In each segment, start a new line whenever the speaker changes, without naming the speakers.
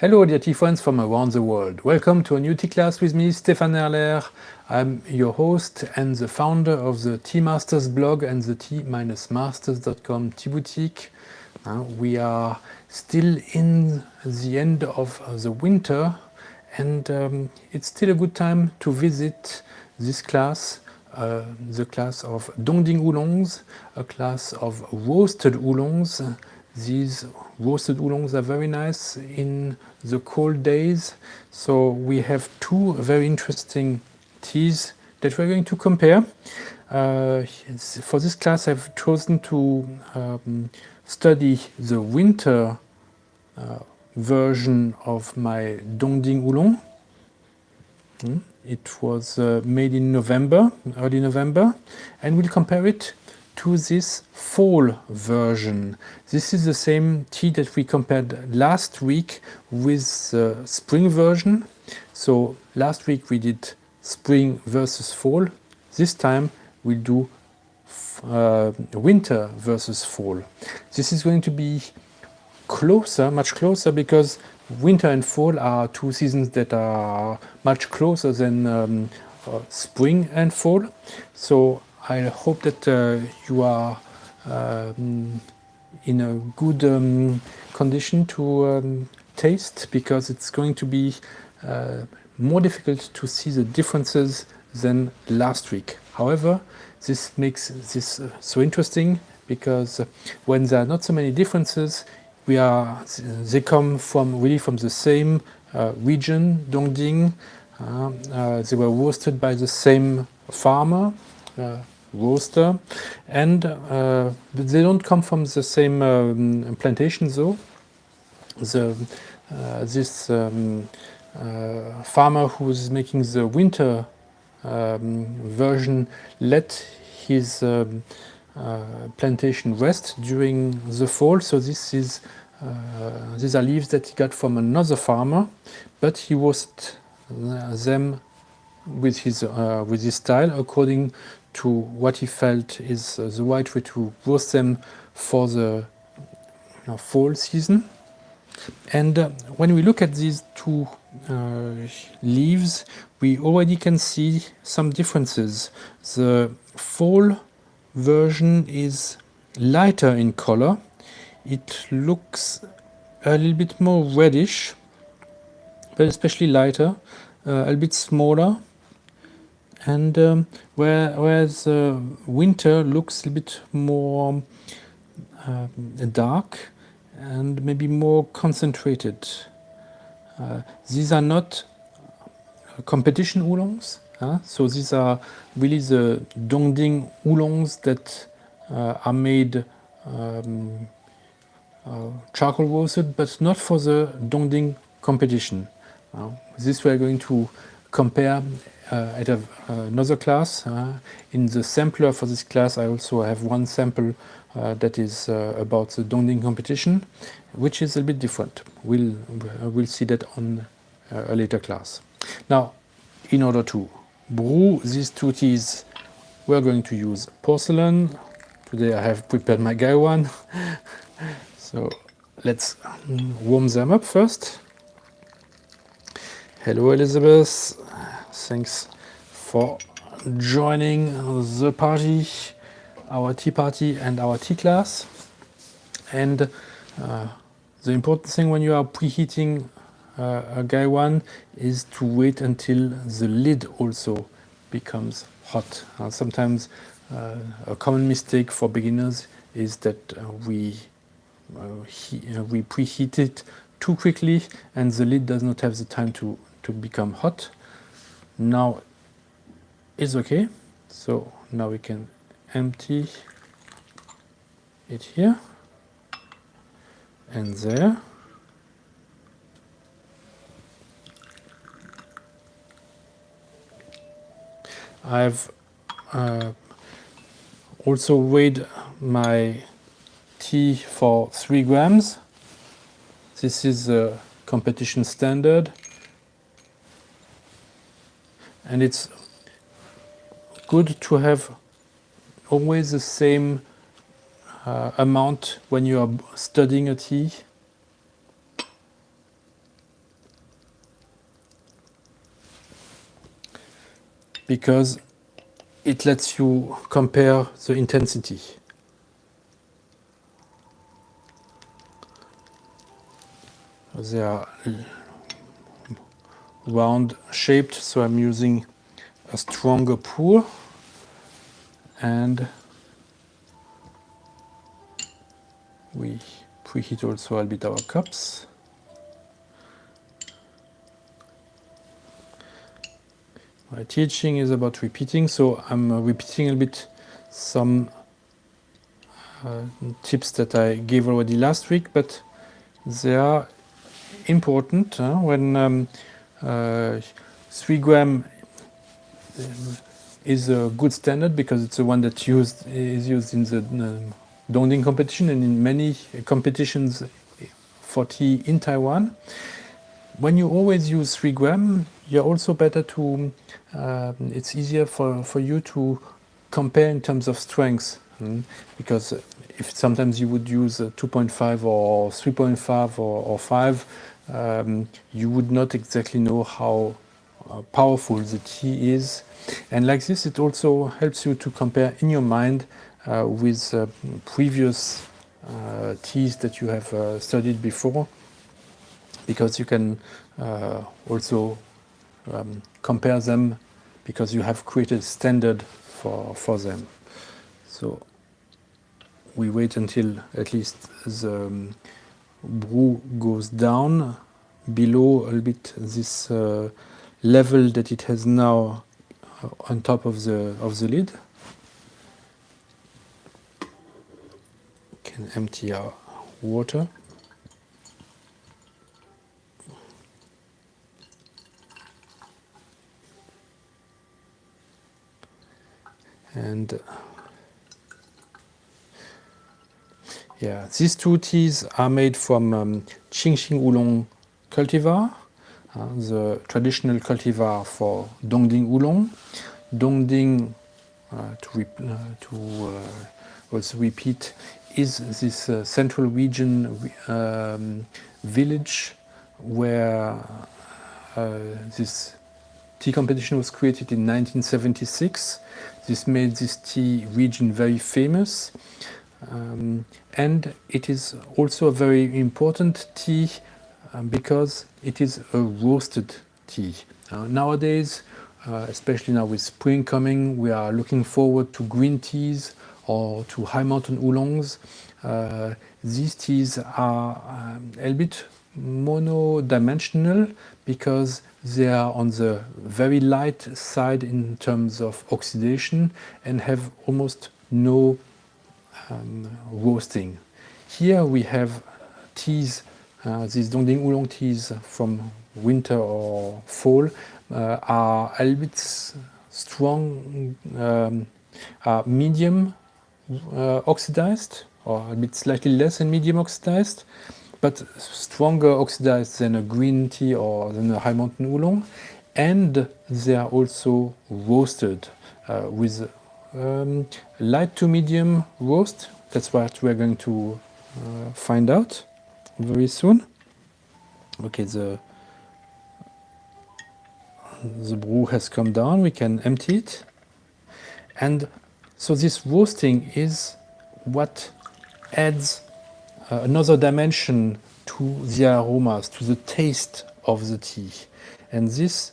Hello dear tea friends from around the world. Welcome to a new tea class with me, Stéphane Erler. I'm your host and the founder of the Tea Masters blog and the tea-masters.com tea boutique. We are still in the end of the winter and it's still a good time to visit this class, the class of Dong Ding Oolongs, a class of roasted oolongs. These roasted oolongs are very nice in the cold days. So we have two very interesting teas that we're going to compare. For this class I've chosen to study the winter version of my Dong Ding Oolong. It was made in November, early November, and we'll compare it to this fall version. This is the same tea that we compared last week with the spring version. So last week we did spring versus fall. This time we'll do winter versus fall. This is going to be closer, much closer, because winter and fall are two seasons that are much closer than spring and fall. So I hope that you are in a good condition to taste, because it's going to be more difficult to see the differences than last week. However, this makes this so interesting, because when there are not so many differences, they come really from the same region, Dongding. They were roasted by the same farmer, roaster, and they don't come from the same plantation though. This farmer who's making the winter version let his plantation rest during the fall, so these are leaves that he got from another farmer, but he roasted them with his style according to what he felt is the right way to roast them for the fall season. And when we look at these two leaves, we already can see some differences. The fall version is lighter in color. It looks a little bit more reddish, but especially lighter, a little bit smaller. And whereas winter looks a bit more dark and maybe more concentrated. These are not competition oolongs, so these are really the Dongding oolongs that are made charcoal roasted, but not for the Dongding competition. This we are going to compare at another class. In the sampler for this class I also have one sample that is about the Dongding competition, which is a bit different. We'll see that on a later class. Now, in order to brew these two teas, we're going to use porcelain. Today I have prepared my gaiwan. So let's warm them up first. Hello Elizabeth, thanks for joining the party, our tea party and our tea class. And the important thing when you are preheating a gaiwan is to wait until the lid also becomes hot. Sometimes a common mistake for beginners is that we preheat it too quickly and the lid does not have the time to become hot. Now it's okay, so now we can empty it here and there. I've also weighed my tea for 3 grams. This is the competition standard, and it's good to have always the same amount when you are studying a tea. because it lets you compare the intensity. They are round shaped, so I'm using a stronger pour, and we preheat also a bit our cups. My teaching is about repeating, so I'm repeating a bit some tips that I gave already last week, but they are important when 3 gram is a good standard because it's the one that is used in the Dong Ding competition and in many competitions for tea in Taiwan. When you always use 3 gram, you're also better to, it's easier for you to compare in terms of strength. Because if sometimes you would use 2.5 or 3.5 or 5, you would not exactly know how powerful the tea is. And like this, it also helps you to compare in your mind with previous teas that you have studied before, because you can also compare them because you have created standard for them. So we wait until at least the brew goes down below a little bit this level that it has now on top of the lid. We can empty our water. And yeah, these 2 teas are made from Ding Oolong cultivar, the traditional cultivar for Dong Ding Oolong. Dong Ding, to also repeat, is this central region village where this tea competition was created in 1976. This made this tea region very famous. And it is also a very important tea because it is a roasted tea. Nowadays, especially now with spring coming, we are looking forward to green teas or to high mountain oolongs. These teas are a little bit monodimensional because they are on the very light side in terms of oxidation and have almost no roasting. Here we have teas, these Dong Ding Oolong teas from winter or fall are a little bit strong, medium oxidized, or a bit slightly less than medium oxidized, but stronger oxidized than a green tea or than a high mountain oolong, and they are also roasted with light to medium roast. That's what we're going to find out very soon. Okay, the brew has come down, we can empty it. And so this roasting is what adds another dimension to the aromas, to the taste of the tea. And this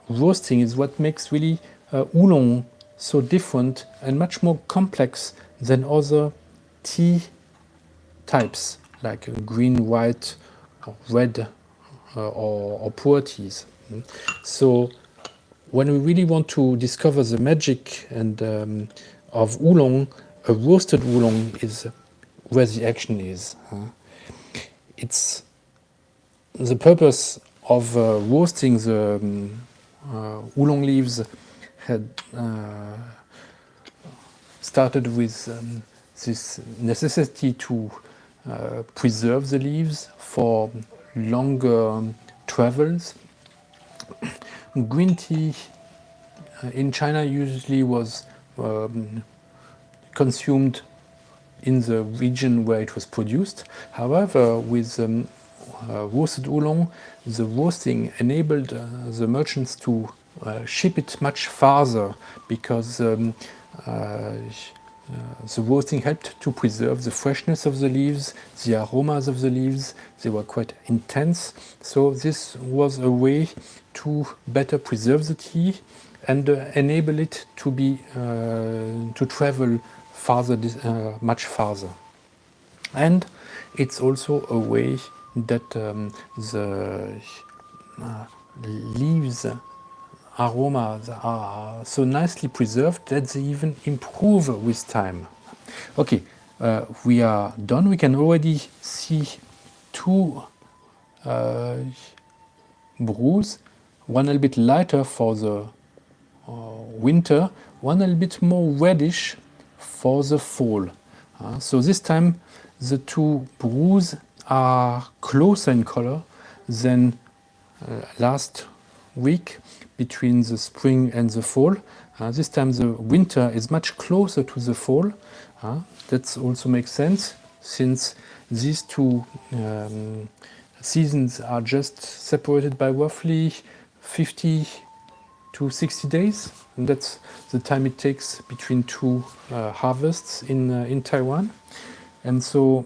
roasting is what makes really oolong so different and much more complex than other tea types like green, white, or red or puer teas. So when we really want to discover the magic and of oolong, a roasted oolong is where the action is. It's the purpose of roasting the oolong leaves had started with this necessity to preserve the leaves for longer travels. Green tea in China usually was consumed in the region where it was produced. However, with roasted oolong, the roasting enabled the merchants to ship it much farther because the roasting helped to preserve the freshness of the leaves, the aromas of the leaves. They were quite intense. So this was a way to better preserve the tea and enable it to be to travel farther, much farther. And it's also a way that the leaves aromas are so nicely preserved that they even improve with time. Okay, we are done. We can already see two brews, one a little bit lighter for the winter, one a little bit more reddish for the fall. So this time the two brews are closer in color than last week between the spring and the fall. This time the winter is much closer to the fall. That also makes sense since these two seasons are just separated by roughly 50 to 60 days. And that's the time it takes between two harvests in Taiwan. And so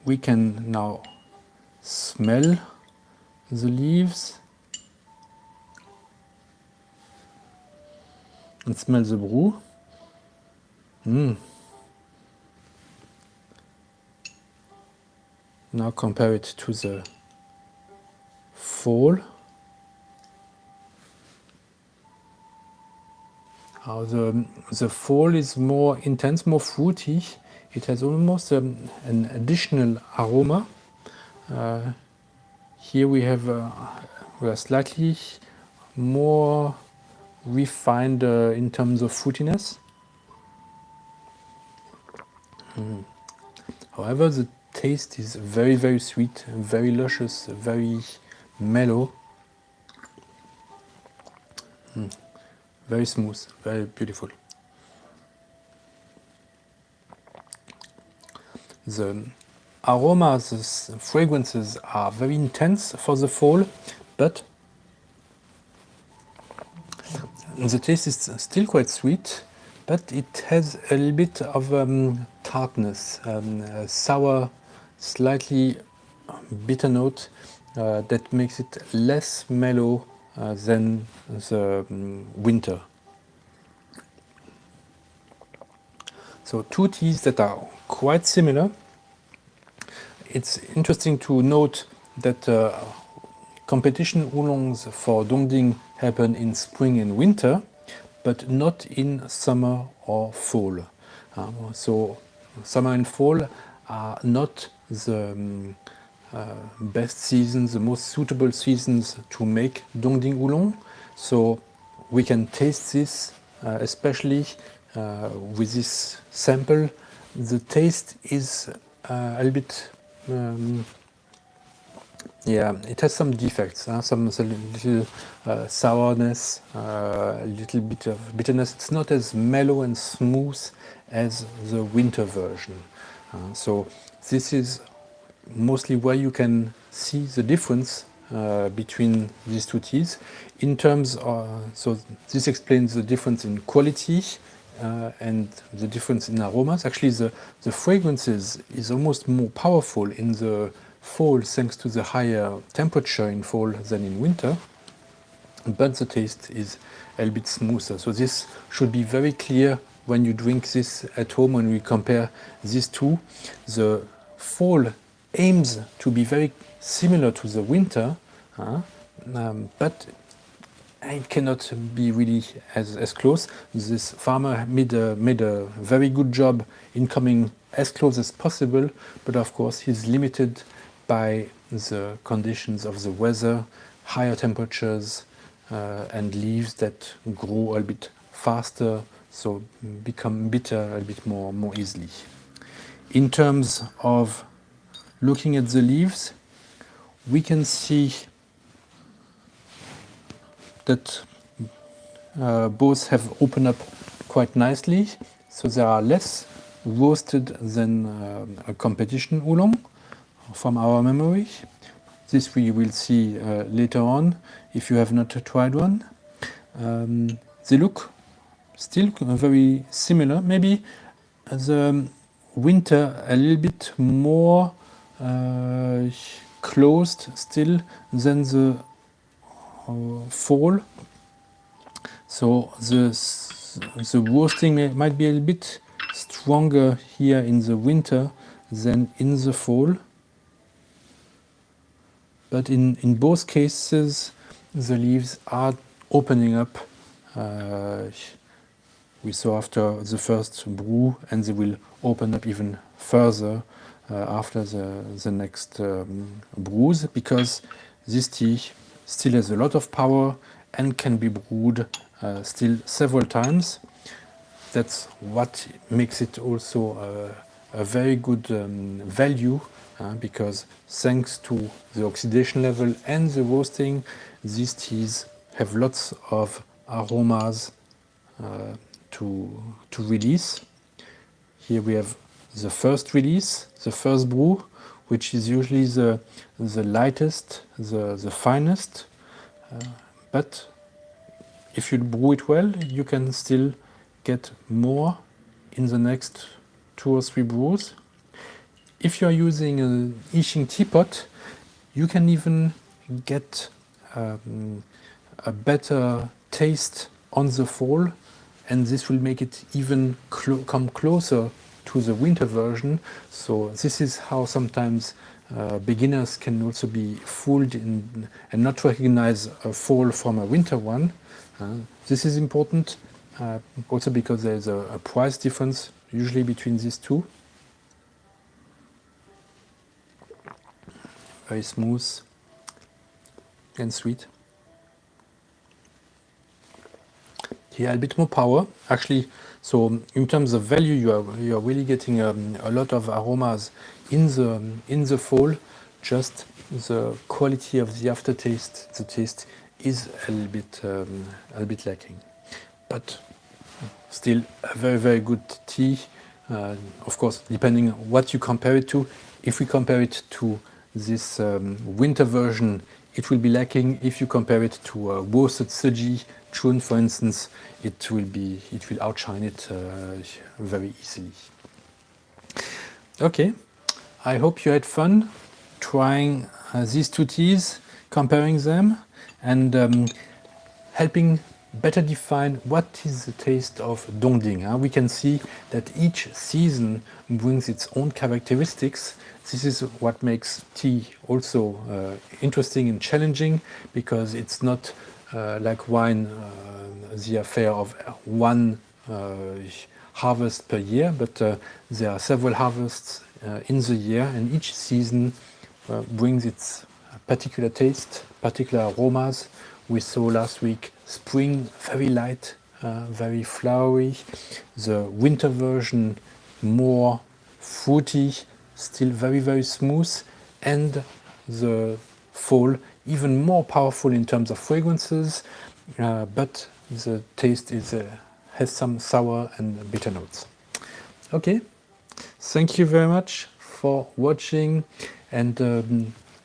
we can now smell the leaves and smell the brew. Now compare it to the fall. The fall is more intense, more fruity. It has almost an additional aroma. Here we have we are slightly more refined in terms of fruitiness. However, the taste is very, very sweet, very luscious, very mellow. Very smooth, very beautiful. The aromas, the fragrances are very intense for the fall, but the taste is still quite sweet, but it has a little bit of tartness, a sour, slightly bitter note that makes it less mellow than the winter. So two teas that are quite similar. It's interesting to note that competition oolongs for Dong Ding happen in spring and winter, but not in summer or fall. So summer and fall are not the best seasons, the most suitable seasons to make Dong Ding Oolong. So we can taste this, especially with this sample. The taste is a little bit, it has some defects, some little sourness, a little bit of bitterness. It's not as mellow and smooth as the winter version. So this is mostly where you can see the difference between these two teas. In terms of, so this explains the difference in quality and the difference in aromas. Actually, the fragrances is almost more powerful in the fall thanks to the higher temperature in fall than in winter, but the taste is a little bit smoother. So this should be very clear when you drink this at home. When we compare these two, the fall aims to be very similar to the winter, but it cannot be really as close. This farmer made a very good job in coming as close as possible, but of course he's limited by the conditions of the weather, higher temperatures, and leaves that grow a little bit faster, so become bitter a little bit more easily. In terms of looking at the leaves, we can see that both have opened up quite nicely, so they are less roasted than a competition oolong from our memory. This we will see later on if you have not tried one. They look still very similar. Maybe the winter a little bit more closed still than the fall. So the roasting might be a little bit stronger here in the winter than in the fall. But in both cases, the leaves are opening up. We saw after the first brew, and they will open up even further after the next brews, because this tea still has a lot of power and can be brewed still several times. That's what makes it also a very good value, because thanks to the oxidation level and the roasting, these teas have lots of aromas to release. Here we have the first release, the first brew, which is usually the lightest, the finest. But if you brew it well, you can still get more in the next 2 or 3 brews. If you are using an I Ching teapot, you can even get a better taste on the fall, and this will make it even come closer to the winter version. So this is how sometimes beginners can also be fooled and not recognize a fall from a winter one. This is important also because there is a price difference usually between these two. Very smooth and sweet. Here a bit more power, actually. So in terms of value, you are really getting a lot of aromas in the fall. Just the quality of the aftertaste, the taste is a little bit lacking, but still a very, very good tea. Of course, depending on what you compare it to. If we compare it to this winter version, it will be lacking. If you compare it to a roasted Suji Chun, for instance, it will outshine it very easily. Okay, I hope you had fun trying these two teas, comparing them, and helping better define what is the taste of Dong Ding. We can see that each season brings its own characteristics. This is what makes tea also interesting and challenging, because it's not like wine, the affair of one harvest per year, but there are several harvests in the year, and each season brings its particular taste, particular aromas. We saw last week spring, very light, very flowery. The winter version, more fruity, still very, very smooth. And the fall, even more powerful in terms of fragrances, but the taste has some sour and bitter notes. Okay, thank you very much for watching, and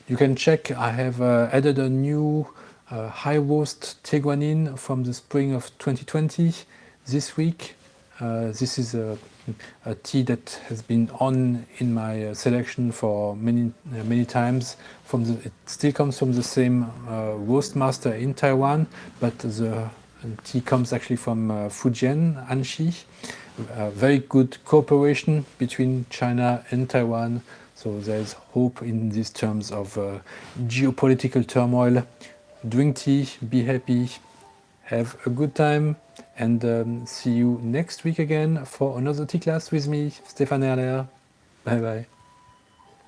you can check, I have added a new high roast Teguanin from the spring of 2020 this week. This is a tea that has been on in my selection for many times. It still comes from the same roast master in Taiwan, but the tea comes actually from Fujian, Anxi. Very good cooperation between China and Taiwan. So there's hope in these terms of geopolitical turmoil. Drink tea, be happy, have a good time, and see you next week again for another tea class with me, Stéphane Erler. Bye bye.